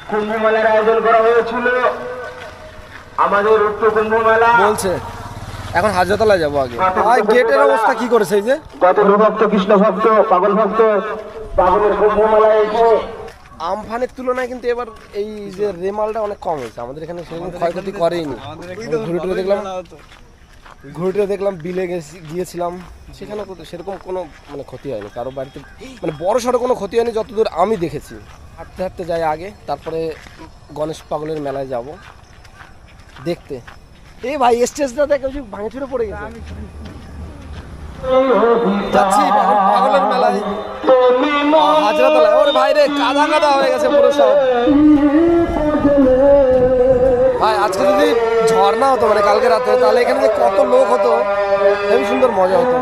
কুম্ভ মেলার আয়োজন করা হয়েছিল আমাদের উত্তর কুম্ভ মেলা বলছে এখন হাজরাতলায় যাবো আগে। গেটের অবস্থা কি করেছে এই যে যত ভক্ত কৃষ্ণ ভক্ত পাগল ভক্ত পাগলের কুম্ভ মেলায় এসে আমফানের তুলনায় কিন্তু এবার এই যে রেমালটা অনেক কম হয়েছে আমাদের এখানে, সেরকম ক্ষয়ক্ষতি করেইনি। ঘুরে দেখলাম বিলে গিয়েছিলাম, সেখানে সেরকম কোনো মানে ক্ষতি হয়নি কারো বাড়িতে, মানে বড় সড়ো কোনো ক্ষতি হয়নি যতদূর আমি দেখেছি। হাঁটতে হাঁটতে যাই আগে, তারপরে গণেশ পাগলের মেলায় যাব দেখতে। এই ভাই স্টেজটা দেখে ভাঙে চুরে পড়ে গেছে। যাচ্ছি এখন পাগলের মেলায় হাজরাতলায়। ওরে ভাই রে, কাদা কাদা হয়ে গেছে পুরো সব। ভাই আজকে যদি ঝর্ণা হতো মানে কালকে রাতে, তাহলে এখানে যে কত লোক হতো, খুবই সুন্দর মজা হতো।